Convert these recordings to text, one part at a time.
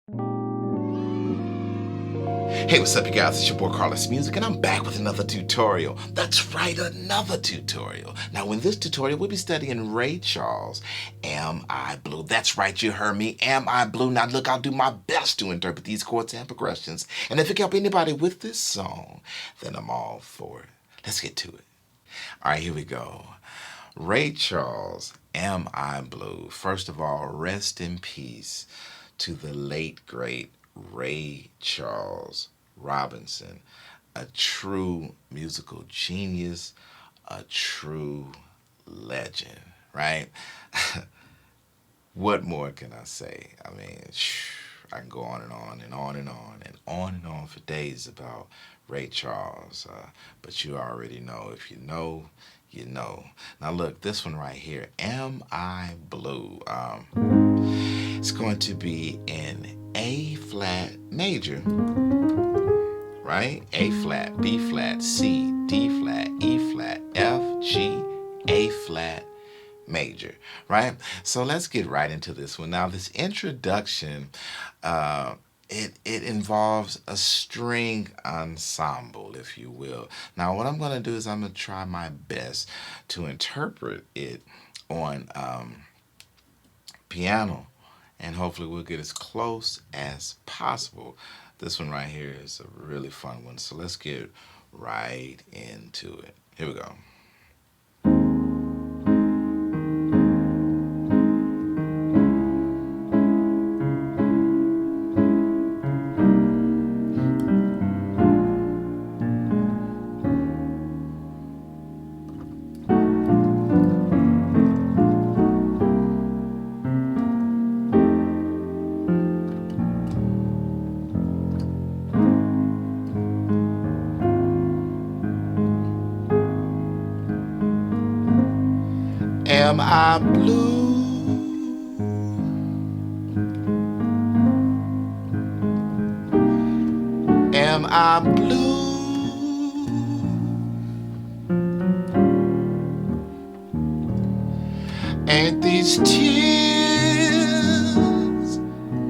Hey, what's up, you guys? It's your boy KarlisMusik, and I'm back with another tutorial. That's right, another tutorial. Now, in this tutorial, we'll be studying Ray Charles, Am I Blue? That's right, you heard me, Am I Blue? Now, look, I'll do my best to interpret these chords and progressions, and if it can help anybody with this song, then I'm all for it. Let's get to it. All right, here we go. Ray Charles, Am I Blue? First of all, rest in peace to the late, great Ray Charles Robinson, a true musical genius, a true legend, right? What more can I say? I mean, I can go on and on and on and on and on and on for days about Ray Charles, but you already know. If you know, you know. Now look, this one right here, Am I Blue? It's going to be in A flat major, right? A flat, B flat, C, D flat, E flat, F, G, A flat major, right? So let's get right into this one. Now, this introduction, it involves a string ensemble, if you will. Now, what I'm going to do is I'm going to try my best to interpret it on piano, and hopefully we'll get as close as possible. This one right here is a really fun one, so let's get right into it. Here we go. Am I blue? Am I blue? Ain't these tears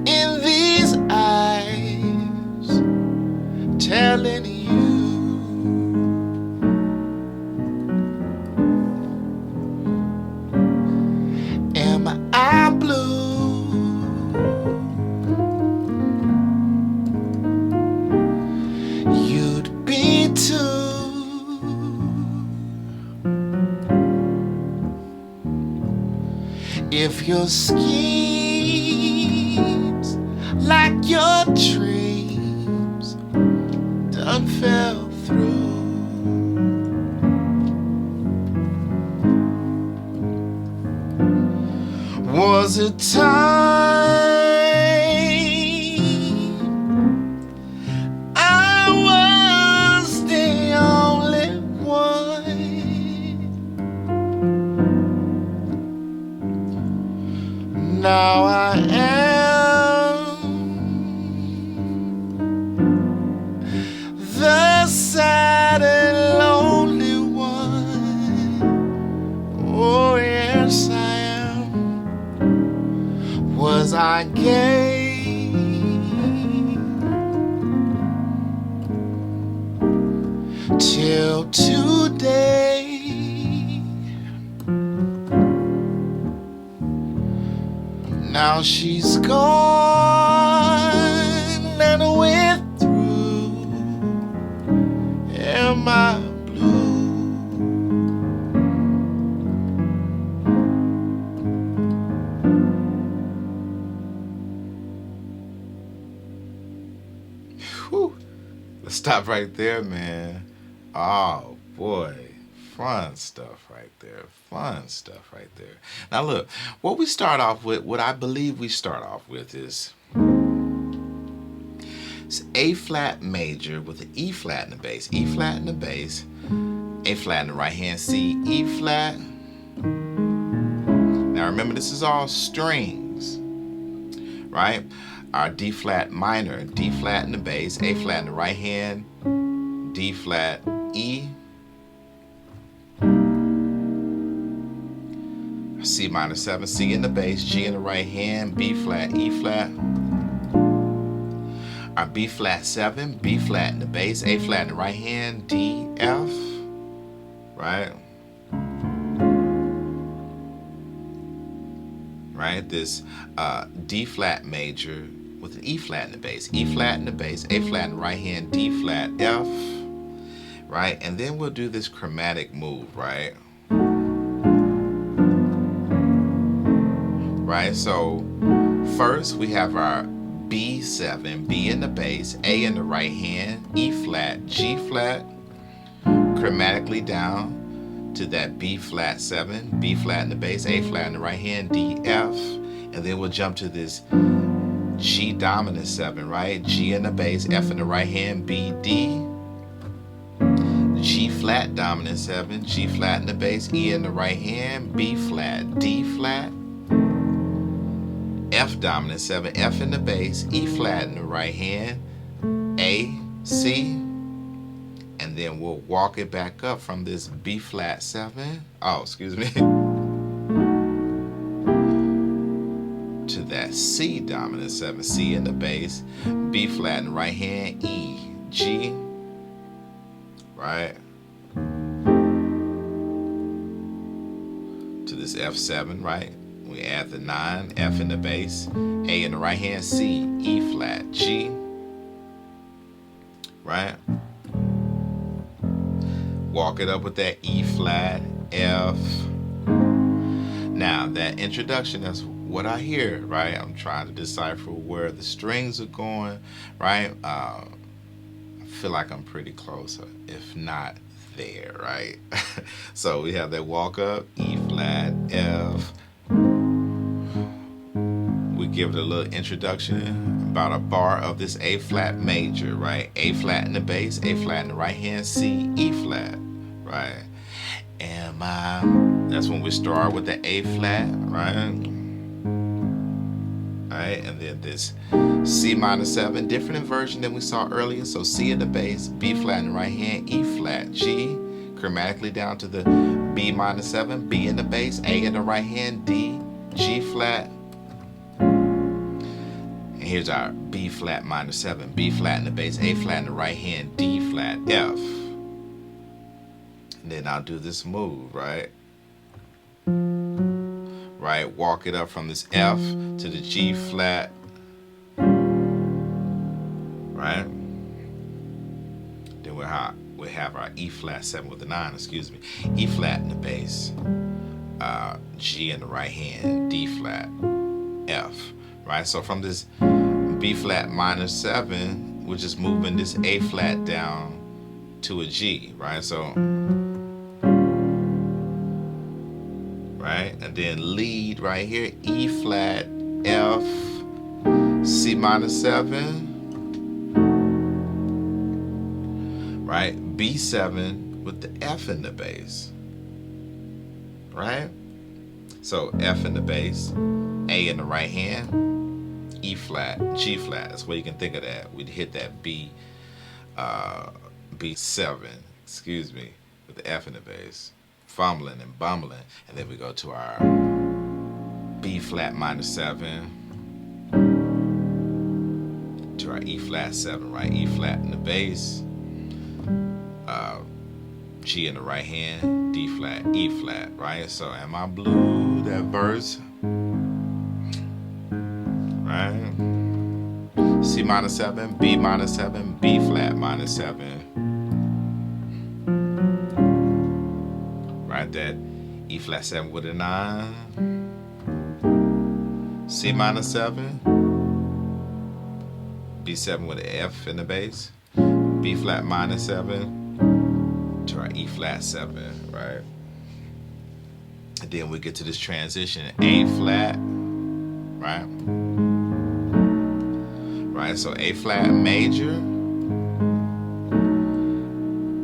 in these eyes telling you am I blue? You'd be too if your schemes like your dreams done fell through. Was it time I was the only one? Now I am the sad and lonely one. Oh yes, I am. Was I gay? Till today, now she's gone and went through. Am I blue? Whew. Let's stop right there, man. Oh boy, fun stuff right there. Fun stuff right there. Now look, what we start off with, what I believe we start off with is it's A flat major with an E flat in the bass. E flat in the bass, A flat in the right hand, C, E flat. Now remember, this is all strings, right? Our D flat minor, D flat in the bass, A flat in the right hand, D flat, E, C minor 7, C in the bass, G in the right hand, B flat, E flat, our B flat 7, B flat in the bass, A flat in the right hand, D, F, right? Right, this D flat major with an E flat in the bass, E flat in the bass, A flat in the right hand, D flat, F, right? And then we'll do this chromatic move, right? Right, so first we have our B7, B in the bass, A in the right hand, E flat, G flat, chromatically down to that B flat 7, B flat in the bass, A flat in the right hand, D, F, and then we'll jump to this G dominant 7, right? G in the bass, F in the right hand, B, D, G flat dominant 7, G flat in the bass, E in the right hand, B flat, D flat, F dominant 7, F in the bass, E flat in the right hand, A, C, and then we'll walk it back up from this B flat 7, to that C dominant 7, C in the bass, B flat in the right hand, E, G, right? To this F7, right? We add the 9, F in the bass, A in the right hand, C, E flat, G, right? Walk it up with that E flat, F. Now that introduction, that's what I hear, right? I'm trying to decipher where the strings are going, right? I feel like I'm pretty close, if not there, right? So we have that walk up, E flat, F. We give it a little introduction about a bar of this A flat major, right? A flat in the bass, A flat in the right hand, C, E flat, right? And that's when we start with the A flat, right? Right, and then this C minor 7, different inversion than we saw earlier. So C in the bass, B flat in the right hand, E flat, G, chromatically down to the B minor 7, B in the bass, A in the right hand, D, G flat. And here's our B flat minor 7, B flat in the bass, A flat in the right hand, D flat, F. And then I'll do this move, right? Right, walk it up from this F to the G flat, right? Then we have our E flat 7 with the 9, E flat in the bass, G in the right hand, D flat, F, right? So from this B flat minor 7, we're just moving this A flat down to a G, right? So, right, and then lead right here, E flat, F, C minor 7, right, B7 with the F in the bass, right? So F in the bass, A in the right hand, E flat, G flat. That's where you can think of that. We'd hit that B7, with the F in the bass, fumbling and bumbling, and then we go to our B flat minor 7 to our E flat 7, right? E flat in the bass, G in the right hand, D flat, E flat, right? So am I blue, that verse? Right? C minor 7, B minor 7, B flat minor 7. Right, that E flat 7 with a 9. C minor 7, B7 with an F in the bass, B flat minor 7 to our E flat 7, right? And then we get to this transition, A flat, right? Right, so A flat major.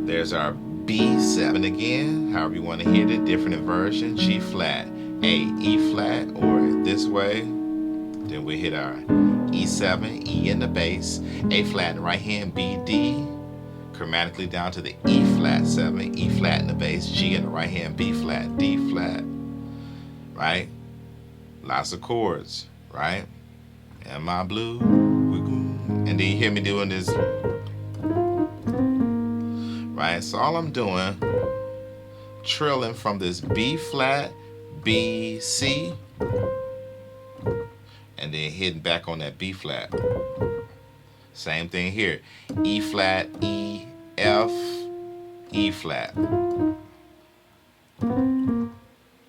There's our B7 again, however you want to hit it, different inversion, G flat, A, E flat, or this way. Then we hit our E7, E in the bass, A flat in the right hand, B, D, chromatically down to the E flat 7, E flat in the bass, G in the right hand, B flat, D flat, right? Lots of chords, right? Am I blue? And then you hear me doing this, right? So all I'm doing, trilling from this B flat, B, C, and then hitting back on that B flat. Same thing here. E flat, E, F, E flat.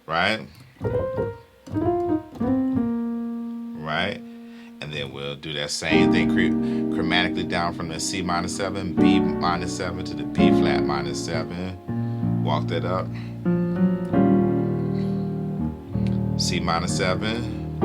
Right? Right? And then we'll do that same thing chromatically down from the C minor 7, B minor 7 to the B flat minor 7. Walk that up. C minor 7,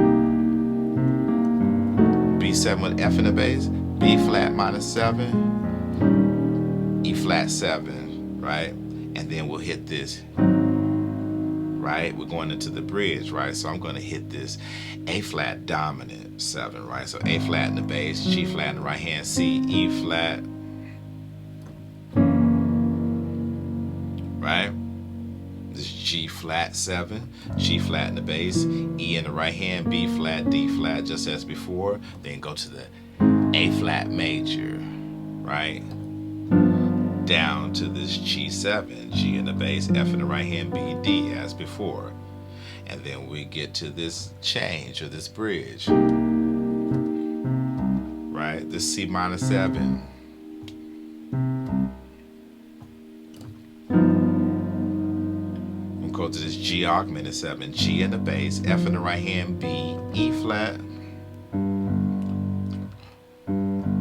B7 with F in the bass, B flat minor 7, E flat 7, right? And then we'll hit this, right? We're going into the bridge, right? So I'm going to hit this A flat dominant 7, right? So A flat in the bass, G flat in the right hand, C, E flat, right? This G flat 7, G flat in the bass, E in the right hand, B flat, D flat, just as before. Then go to the A flat major, right? Down to this G7, G in the bass, F in the right hand, B, D, as before. And then we get to this change or this bridge, right? This C minor 7. Go to this G augmented 7, G in the bass, F in the right hand, B, E flat.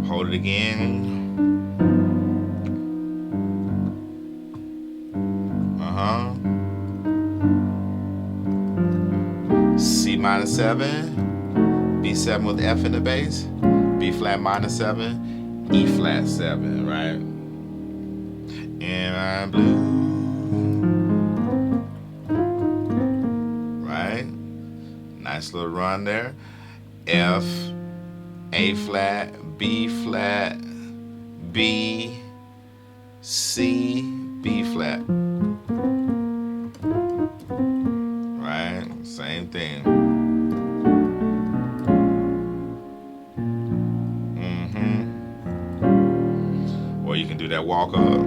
Hold it again. C minor 7, B7 with F in the bass, B flat minor 7, E flat 7, right? And I'm blue. Nice little run there. F, A flat, B flat, B, C, B flat. Right? Same thing. Or you can do that walk up.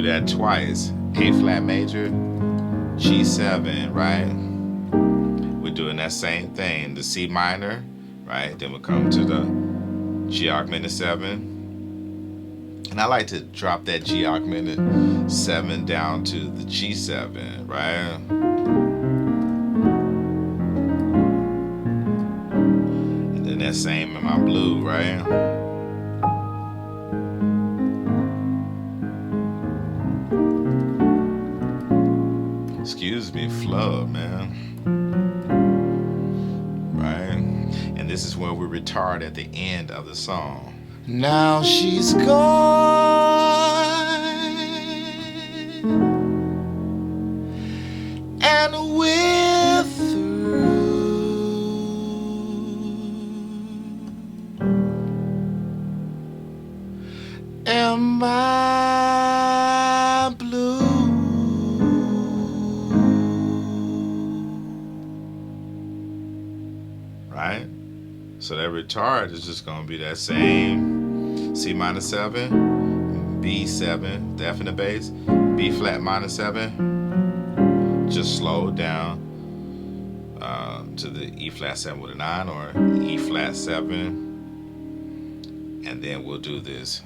That twice. A flat major, G7, right? We're doing that same thing. The C minor, right? Then we'll come to the G augmented 7. And I like to drop that G augmented 7 down to the G7, right? And then that same in my blue, right? Excuse me, flub, man. Right? And this is where we retard at the end of the song. Now she's gone, and we're through. Am I blue? Right? So that retard is just going to be that same C minor 7, B7, the F in the bass, B flat minor 7, just slow down to the E flat 7 with a 9 or E flat 7, and then we'll do this.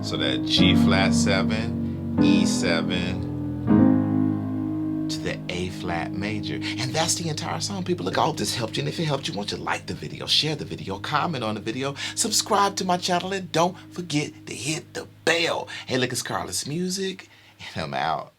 So that G flat 7, E7, to the A flat major. And that's the entire song, people. Look, I hope this helped you. And if it helped you, won't you like the video, share the video, comment on the video, subscribe to my channel, and don't forget to hit the bell. Hey, look, it's KarlisMusik, and I'm out.